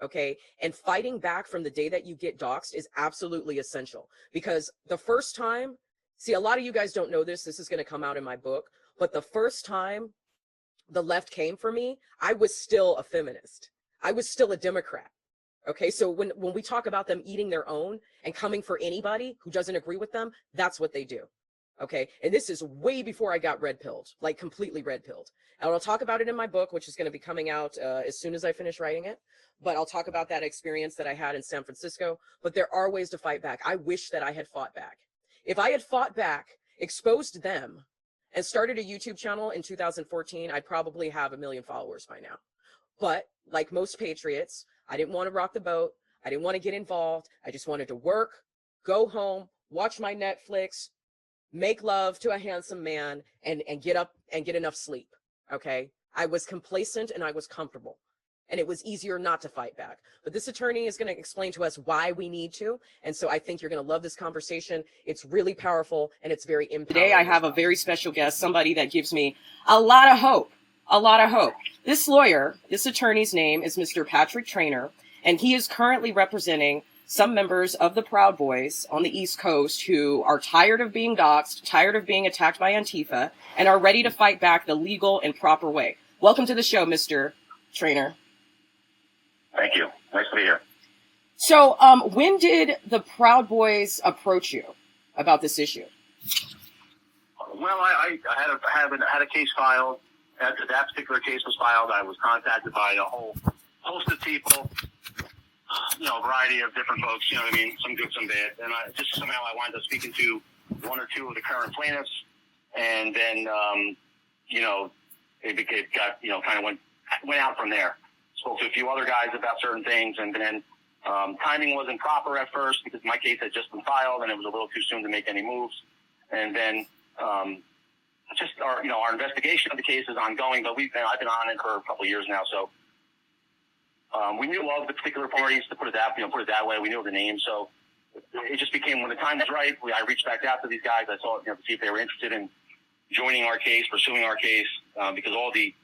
Okay, and fighting back from the day that you get doxed is absolutely essential, because the first time, see, a lot of you guys don't know this is going to come out in my book, but the first time the left came for me, I was still a feminist. I was still a Democrat. Okay, so when we talk about them eating their own and coming for anybody who doesn't agree with them, that's what they do. Okay, and this is way before I got red-pilled, like completely red-pilled. And I'll talk about it in my book, which is going to be coming out as soon as I finish writing it. But I'll talk about that experience that I had in San Francisco. But there are ways to fight back. I wish that I had fought back. If I had fought back, exposed them, and started a YouTube channel in 2014, I'd probably have 1 million followers by now. But like most patriots, I didn't want to rock the boat. I didn't want to get involved. I just wanted to work, go home, watch my Netflix, make love to a handsome man, and get up and get enough sleep. Okay. I was complacent and I was comfortable, and it was easier not to fight back. But this attorney is going to explain to us why we need to. And so I think you're going to love this conversation. It's really powerful and it's very empowering. Today I have a very special guest, somebody that gives me a lot of hope. A lot of hope. This lawyer, this attorney's name is Mr. Patrick Traynor, and he is currently representing some members of the Proud Boys on the East Coast who are tired of being doxxed, tired of being attacked by Antifa, and are ready to fight back the legal and proper way. Welcome to the show, Mr. Traynor. Thank you. Nice to be here. So, when did the Proud Boys approach you about this issue? Well, I had a case filed. After that particular case was filed, I was contacted by a whole host of people, a variety of different folks, you know what I mean, some good, some bad. And somehow I wound up speaking to one or two of the current plaintiffs. And then, it got, kind of went out from there. Spoke to a few other guys about certain things. And then timing wasn't proper at first because my case had just been filed and it was a little too soon to make any moves. And then, our investigation of the case is ongoing, but I've been on it for a couple of years now. So, we knew of the particular parties, to put it that way. We knew of the names. So it just became, when the time was right, I reached back out to these guys. I saw, to see if they were interested in joining our case, pursuing our case, because all the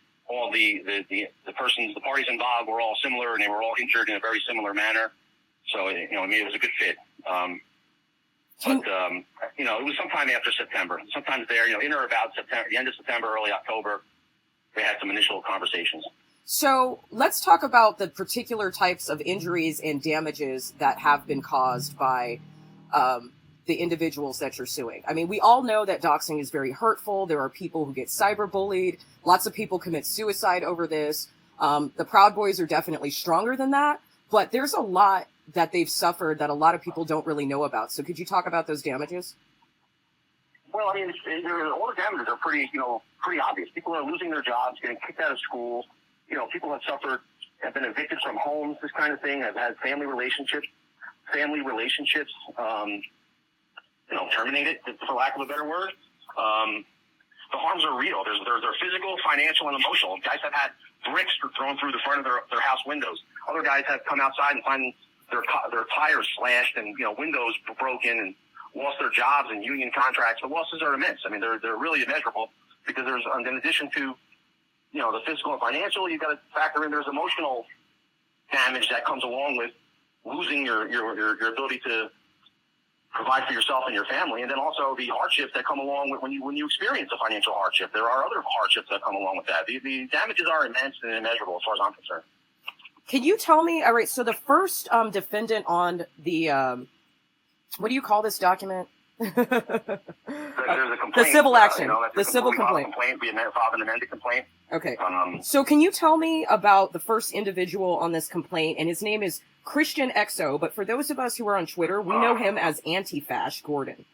persons, the parties involved were all similar and they were all injured in a very similar manner. So, it was a good fit. It was sometime after September. Sometimes there, in or about September, the end of September, early October, they had some initial conversations. So let's talk about the particular types of injuries and damages that have been caused by the individuals that you're suing. I mean, we all know that doxing is very hurtful. There are people who get cyberbullied. Lots of people commit suicide over this. The Proud Boys are definitely stronger than that, but there's a lot that they've suffered that a lot of people don't really know about. So could you talk about those damages? Well, I mean, all the damages are pretty obvious. People are losing their jobs, getting kicked out of school. People have been evicted from homes, this kind of thing, have had family relationships, terminated, for lack of a better word. The harms are real. They're physical, financial, and emotional. Guys have had bricks thrown through the front of their house windows. Other guys have come outside and find their tires slashed and, windows broken and lost their jobs and union contracts. The losses are immense. I mean, they're really immeasurable because there's, in addition to, the physical and financial, you've got to factor in there's emotional damage that comes along with losing your ability to provide for yourself and your family. And then also the hardships that come along with when you experience a financial hardship. There are other hardships that come along with that. The damages are immense and immeasurable as far as I'm concerned. Can you tell me, all right, so the first defendant on the, what do you call this document? There's a complaint. The civil action. The civil complaint. We filed an amended complaint. Okay. So can you tell me about the first individual on this complaint? And his name is Christian XO, but for those of us who are on Twitter, we know him as Anti-Fash Gordon.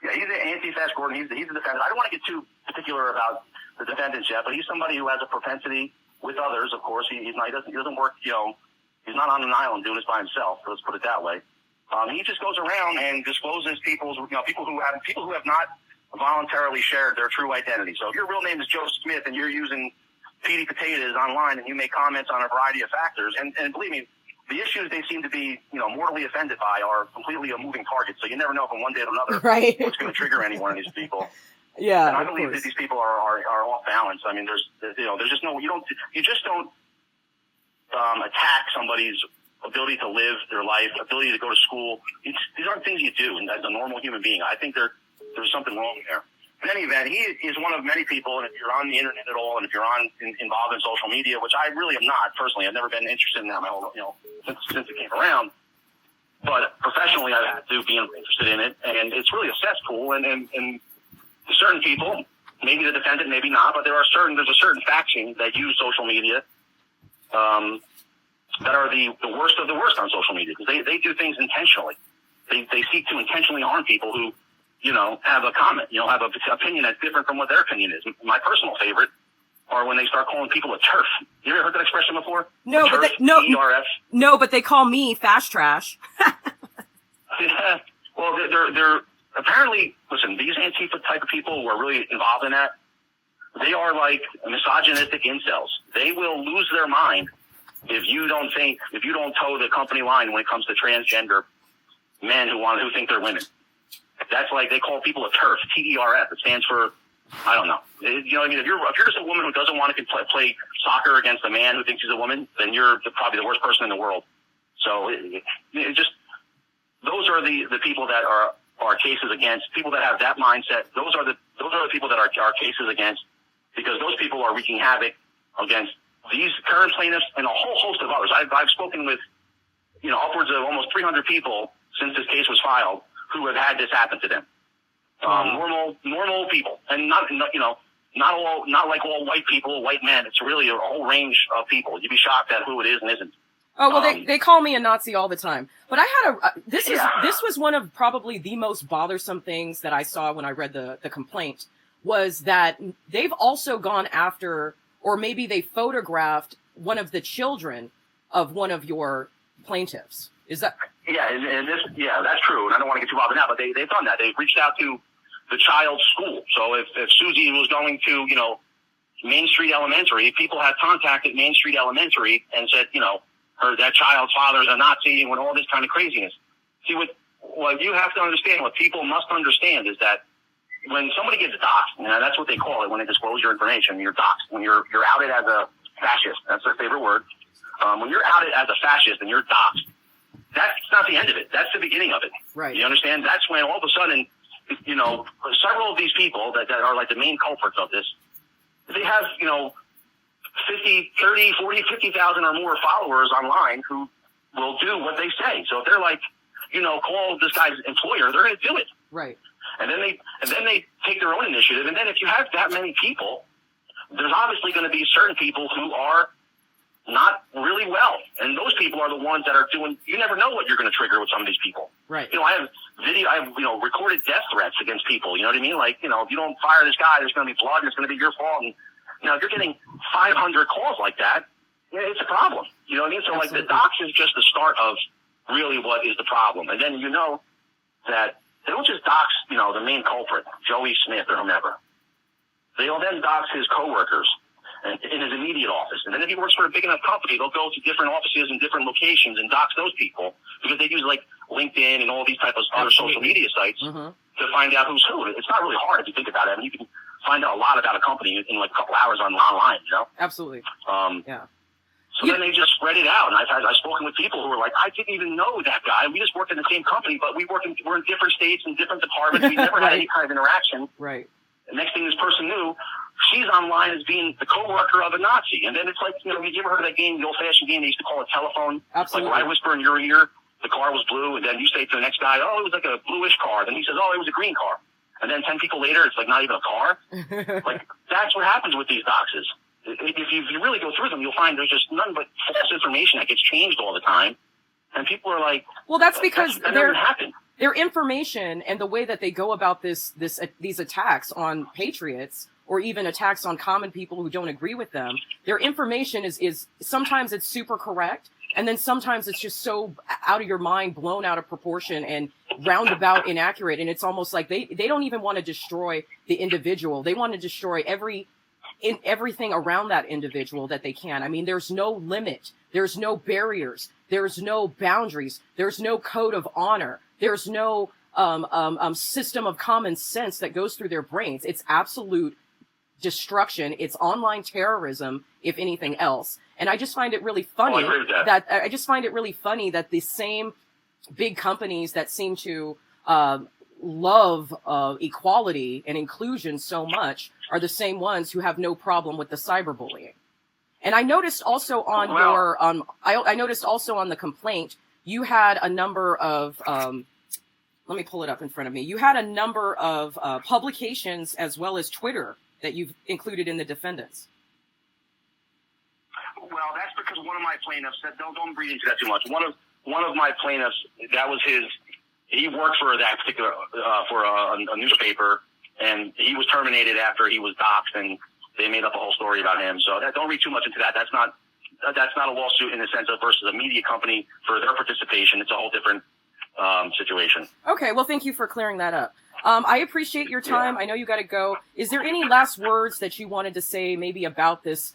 Yeah, he's the Anti-Fash Gordon. He's the defendant. I don't want to get too particular about the defendants yet, but he's somebody who has a propensity with others, of course. He doesn't work, he's not on an island doing this by himself, let's put it that way. He just goes around and discloses people who have not voluntarily shared their true identity. So if your real name is Joe Smith and you're using Petey Potatoes online and you make comments on a variety of factors, and believe me, the issues they seem to be, mortally offended by are completely a moving target. So you never know from one day to another what's going to trigger any one of these people. Yeah, and I believe that these people are off balance. I mean, there's just no, you just don't attack somebody's ability to live their life, ability to go to school. These aren't things you do as a normal human being. I think there's something wrong there. In any event, he is one of many people, and if you're on the internet at all, and if you're involved in social media, which I really am not personally, I've never been interested in that my whole, since it came around. But professionally, I've had to be interested in it, and it's really a cesspool. And certain people, maybe the defendant, maybe not, but there's a certain faction that use social media, that are the worst of the worst on social media, because they do things intentionally. They seek to intentionally harm people who, have a comment, have an opinion that's different from what their opinion is. My personal favorite are when they start calling people a TERF. You ever heard that expression before? No, but TERF? No, but they call me fast trash. Yeah. Well, they're apparently, listen, these Antifa type of people who are really involved in that, they are like misogynistic incels. They will lose their mind if you don't toe the company line when it comes to transgender men who think they're women. That's like, they call people a TERF, TERF. It stands for, I don't know. You know what I mean? If you're just a woman who doesn't want to play soccer against a man who thinks he's a woman, then you're probably the worst person in the world. So those are the people that are cases against. People that have that mindset, those are the people that are cases against, because those people are wreaking havoc against these current plaintiffs and a whole host of others. I've spoken with, upwards of almost 300 people since this case was filed who have had this happen to them. Normal people, and not like all white people, white men. It's really a whole range of people. You'd be shocked at who it is and isn't. Oh, well, they call me a Nazi all the time. But I had this was one of probably the most bothersome things that I saw when I read the complaint, was that they've also gone after, or maybe they photographed one of the children of one of your plaintiffs. Is that? Yeah, that's true. And I don't want to get too bothered now, but they've done that. They've reached out to the child's school. So if Susie was going to, Main Street Elementary, people have contacted Main Street Elementary and said, that child's father is a Nazi and all this kind of craziness. See, what you have to understand, what people must understand, is that when somebody gets doxxed, that's what they call it when they disclose your information, you're doxxed. When you're outed as a fascist, that's their favorite word. When you're outed as a fascist and you're doxxed, that's not the end of it. That's the beginning of it. Right. You understand? That's when all of a sudden, several of these people that are like the main culprits of this, they have, 50, 30, 40, 50,000 or more followers online who will do what they say. So if they're like, call this guy's employer, they're going to do it. Right. And then they take their own initiative. And then if you have that many people, there's obviously going to be certain people who are not really well. And those people are the ones that are doing, you never know what you're going to trigger with some of these people. Right. I have recorded death threats against people. You know what I mean? Like, if you don't fire this guy, there's going to be blood and it's going to be your fault. And, if you're getting 500 calls like that, it's a problem. You know what I mean? So, Absolutely. Like, the dox is just the start of really what is the problem. And then that they don't just dox, the main culprit, Joey Smith or whomever. They'll then dox his coworkers in his immediate office. And then if he works for a big enough company, they'll go to different offices and different locations and dox those people, because they use like LinkedIn and all these type of other social media sites to find out who's who. It's not really hard if you think about it. I mean, you can find out a lot about a company in like a couple hours online, Absolutely. Yeah. So then they just spread it out. And I've spoken with people who were like, I didn't even know that guy. We just worked in the same company, but we're in different states and different departments. We never had any kind of interaction. Right. The next thing this person knew, she's online as being the coworker of a Nazi. And then it's like, you ever heard of that game, the old-fashioned game they used to call a telephone? Absolutely. Like, where I whisper in your ear, the car was blue, and then you say to the next guy, oh, it was like a bluish car. Then he says, oh, it was a green car. And then 10 people later, it's like not even a car. Like, that's what happens with these doxes. If you really go through them, you'll find there's just nothing but false information that gets changed all the time. And people are like, well, that's because that doesn't happen. Their information and the way that they go about these attacks on patriots, or even attacks on common people who don't agree with them, their information is sometimes it's super correct, and then sometimes it's just so out of your mind, blown out of proportion and roundabout inaccurate. And it's almost like they don't even want to destroy the individual. They want to destroy everything around that individual that they can. I mean, there's no limit. There's no barriers. There's no boundaries. There's no code of honor. There's no system of common sense that goes through their brains. It's absolute destruction. It's online terrorism, if anything else. And I just find it really funny that the same big companies that seem to love equality and inclusion so much are the same ones who have no problem with the cyberbullying. And I noticed also on I noticed also on the complaint, you had a number of let me pull it up in front of me. You had a number of publications as well as Twitter that you've included in the defendants. Well, that's because one of my plaintiffs said, don't read into that too much. One of my plaintiffs, that was he worked for that particular, for a newspaper, and he was terminated after he was doxxed, and they made up a whole story about him. So don't read too much into that. That's not a lawsuit in the sense of versus a media company for their participation. It's a whole different situation. Okay, well, thank you for clearing that up. I appreciate your time. Yeah. I know you got to go. Is there any last words that you wanted to say maybe about this,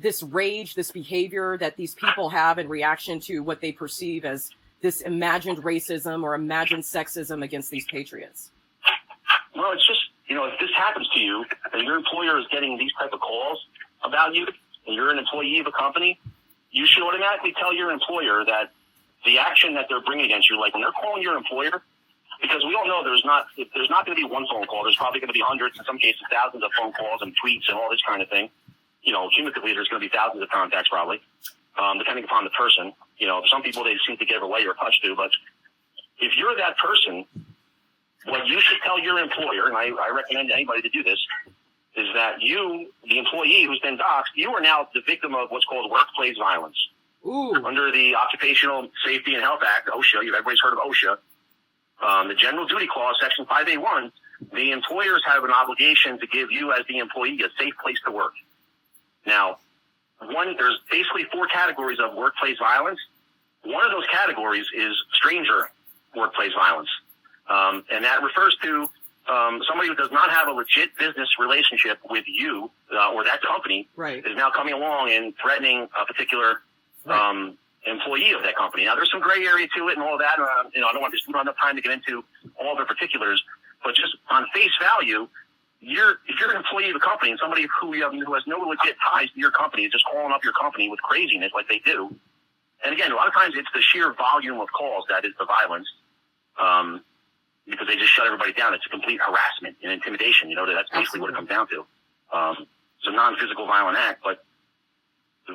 this rage, this behavior that these people have in reaction to what they perceive as this imagined racism or imagined sexism against these patriots? Well, it's just, if this happens to you and your employer is getting these type of calls about you and you're an employee of a company, you should automatically tell your employer that the action that they're bringing against you, like when they're calling your employer, because we all know there's not going to be one phone call. There's probably going to be hundreds, in some cases thousands of phone calls and tweets and all this kind of thing. Cumulatively, there's going to be thousands of contacts probably, depending upon the person. Some people, they seem to give away or touch to, but if you're that person, what you should tell your employer, and I recommend anybody to do this, is that you, the employee who's been doxxed, you are now the victim of what's called workplace violence. Ooh. Under the Occupational Safety and Health Act, OSHA, everybody's heard of OSHA, the General Duty Clause, Section 5A1, the employers have an obligation to give you as the employee a safe place to work. Now, there's basically 4 categories of workplace violence. One of those categories is stranger workplace violence. And that refers to somebody who does not have a legit business relationship with you or that company is now coming along and threatening a particular employee of that company. Now, there's some gray area to it and all that. I don't want to have enough time to get into all the particulars, but just on face value, if you're an employee of a company and somebody who has no legit ties to your company is just calling up your company with craziness like they do, and again, a lot of times it's the sheer volume of calls that is the violence, because they just shut everybody down. It's a complete harassment and intimidation. That's basically what it comes down to. It's a non-physical violent act, but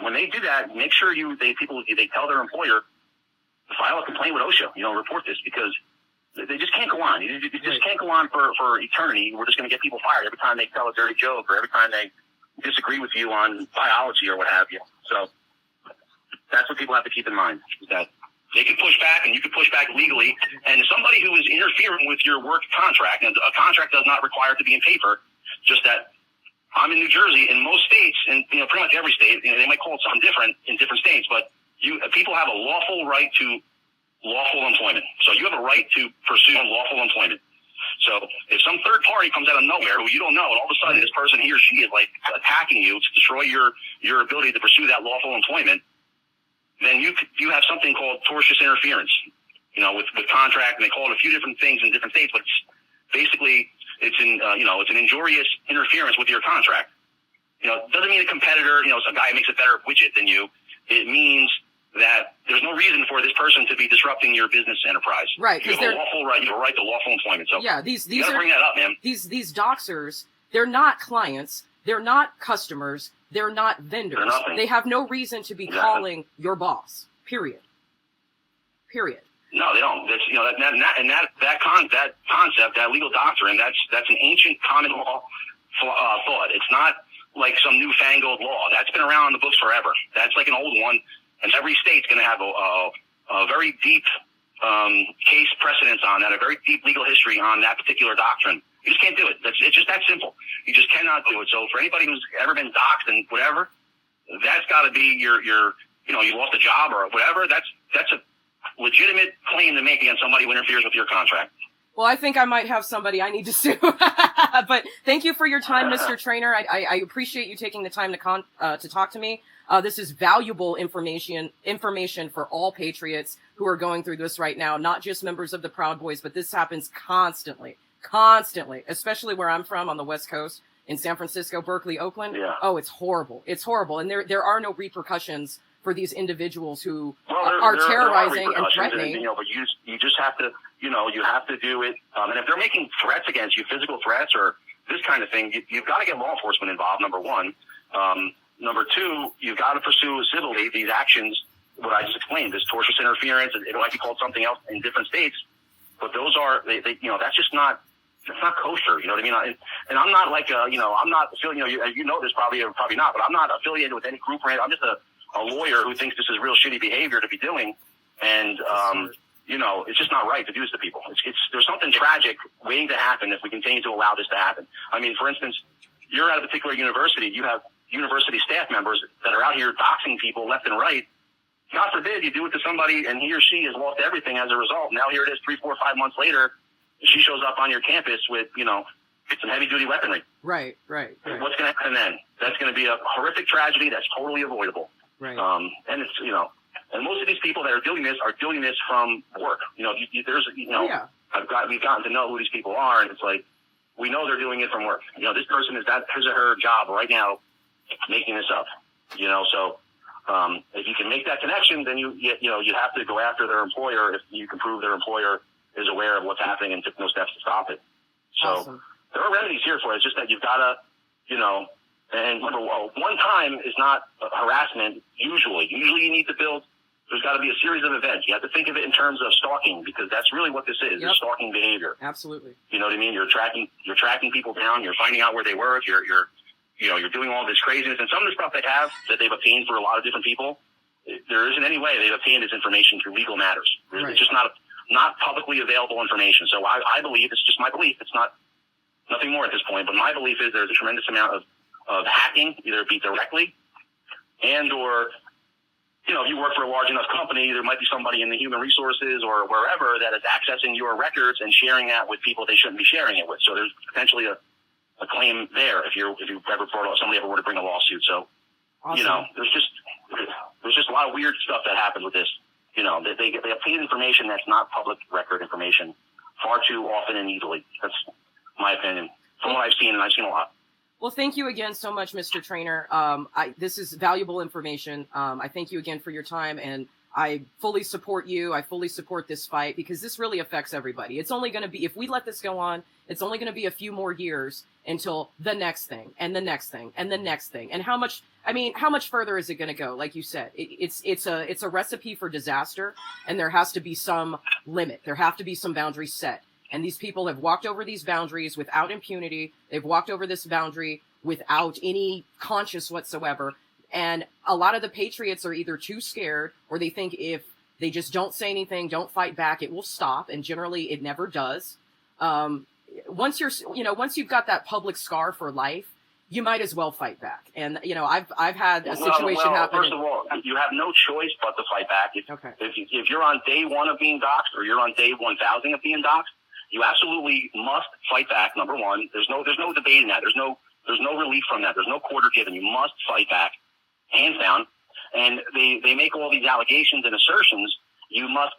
when they do that, make sure they tell their employer to file a complaint with OSHA. Report this, because they just can't go on. You just can't go on for eternity. We're just going to get people fired every time they tell a dirty joke or every time they disagree with you on biology or what have you. So that's what people have to keep in mind, is that they can push back and you can push back legally. And somebody who is interfering with your work contract, and a contract does not require it to be in paper, just that I'm in New Jersey, in most states, and pretty much every state, they might call it something different in different states, but people have a lawful right to lawful employment. So you have a right to pursue lawful employment. So if some third party comes out of nowhere who you don't know, and all of a sudden this person, he or she, is like attacking you to destroy your ability to pursue that lawful employment, then you have something called tortious interference, with contract, and they call it a few different things in different states, but it's an injurious interference with your contract. It doesn't mean a competitor, some guy makes a better widget than you. It means that there's no reason for this person to be disrupting your business enterprise. Right. You have a lawful right. You have a right to lawful employment. So yeah, these you gotta bring that up, man. These doxers, they're not clients. They're not customers. They're not vendors. They're nothing. They have no reason to be calling your boss. Period. No, they don't. That's, that concept, that legal doctrine, that's an ancient common law thought. It's not like some newfangled law. That's been around in the books forever. That's like an old one, and every state's going to have a very deep case precedence on that, a very deep legal history on that particular doctrine. You just can't do it. It's just that simple. You just cannot do it. So for anybody who's ever been doxxed and whatever, that's got to be you lost a job or whatever. That's a legitimate claim to make against somebody who interferes with your contract. Well, I think I might have somebody I need to sue. But thank you for your time, Mr. Trainer. I appreciate you taking the time to talk to me. This is valuable information for all patriots who are going through this right now, not just members of the Proud Boys, but this happens constantly, especially where I'm from on the West Coast, in San Francisco, Berkeley, Oakland. Yeah. Oh, it's horrible. And there are no repercussions for these individuals who are terrorizing and threatening. But you just have to, you have to do it. And if they're making threats against you, physical threats or this kind of thing, you've got to get law enforcement involved, number one. Number two, you've got to pursue civilly these actions, what I just explained, this tortious interference. It might be called something else in different states, but those are, that's just not, it's not kosher. You know what I mean? And I'm not like I'm not affiliated, you know this probably or probably not, but I'm not affiliated with any group or anything. I'm just a lawyer who thinks this is real shitty behavior to be doing. And, it's just not right to do this to people. There's something tragic waiting to happen if we continue to allow this to happen. I mean, for instance, you're at a particular university, you have university staff members that are out here doxing people left and right. God forbid you do it to somebody and he or she has lost everything as a result. Now here it is 3, 4, 5 months later, she shows up on your campus with, some heavy duty weaponry. Right. What's going to happen then? That's going to be a horrific tragedy that's totally avoidable. Right. And it's, and most of these people that are doing this from work. We've gotten to know who these people are, and it's like, we know they're doing it from work. This person is his or her job right now making this up. So if you can make that connection, then you have to go after their employer if you can prove their employer is aware of what's happening and took no steps to stop it. So awesome. There are remedies here for it. It's just that you've got to, and remember, one time is not harassment usually. Usually you need to build, there's got to be a series of events. You have to think of it in terms of stalking, because that's really what this is. Yep. It's stalking behavior. Absolutely. You know what I mean? You're tracking people down. You're finding out where they work. You're doing all this craziness. And some of the stuff that they've obtained for a lot of different people, there isn't any way they've obtained this information through legal matters. Right. It's just not publicly available information. So I believe, it's just my belief, it's nothing more at this point, but my belief is there's a tremendous amount of hacking, either it be directly and or, if you work for a large enough company, there might be somebody in the human resources or wherever that is accessing your records and sharing that with people they shouldn't be sharing it with. So there's potentially a claim there if somebody ever were to bring a lawsuit. So, awesome. There's just a lot of weird stuff that happens with this. They obtain information that's not public record information far too often and easily. That's my opinion from what I've seen, and I've seen a lot. Well, thank you again so much, Mr. Trainer. This is valuable information. I thank you again for your time, and I fully support you. I fully support this fight, because this really affects everybody. It's only going to be, if we let this go on, it's only going to be a few more years until the next thing and the next thing and the next thing. And how much further is it going to go? Like you said, it's a recipe for disaster, and there has to be some limit. There have to be some boundaries set. And these people have walked over these boundaries without impunity. They've walked over this boundary without any conscience whatsoever. And a lot of the patriots are either too scared, or they think if they just don't say anything, don't fight back, it will stop. And generally it never does. Once you've got that public scar for life, you might as well fight back. And, I've had a situation happen. First of all, you have no choice but to fight back. If you're on day one of being doxxed, or you're on day 1,000 of being doxxed, you absolutely must fight back. Number one, there's no debating that. There's no relief from that. There's no quarter given. You must fight back, hands down. And they make all these allegations and assertions. You must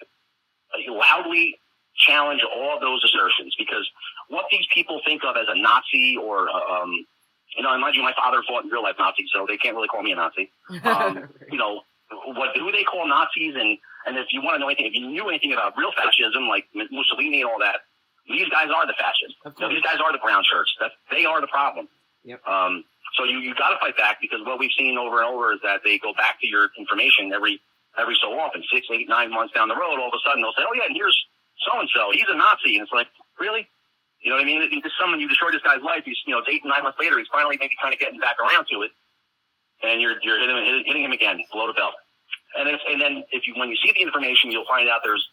loudly challenge all of those assertions, because what these people think of as a Nazi or, mind you, my father fought in real life Nazis, so they can't really call me a Nazi. Who they call Nazis, and if you want to know anything, if you knew anything about real fascism, like Mussolini and all that, these guys are the fascists. These guys are the brown shirts. They are the problem. Yep. So you got to fight back, because what we've seen over and over is that they go back to your information every so often, 6, 8, 9 months down the road. All of a sudden they'll say, "Oh yeah, and here's so and so. He's a Nazi," and it's like, really? You know what I mean? You destroyed this guy's life. It's 8, 9 months later. He's finally maybe kind of getting back around to it, and you're hitting him again below the belt. And then when you see the information, you'll find out there's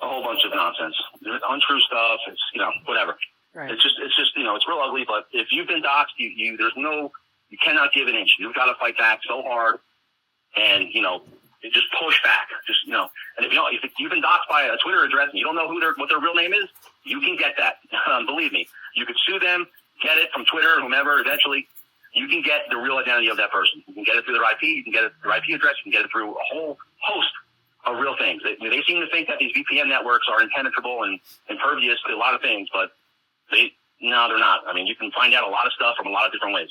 a whole bunch of nonsense. There's untrue stuff. It's, whatever. Right. It's just, it's real ugly, but if you've been doxxed, you cannot give an inch. You've got to fight back so hard, and, just push back. And if you've been doxxed by a Twitter address and you don't know what their real name is, you can get that. Believe me. You could sue them, get it from Twitter or whomever eventually. You can get the real identity of that person. You can get it through their IP, you can get it through their IP address, you can get it through a whole host of real things. They seem to think that these VPN networks are impenetrable and impervious to a lot of things, but they're not. I mean, you can find out a lot of stuff from a lot of different ways.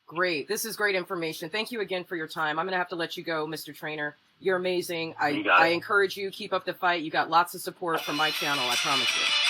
Great. This is great information. Thank you again for your time. I'm going to have to let you go, Mr. Trainer. You're amazing. I encourage you. Keep up the fight. You got lots of support from my channel. I promise you.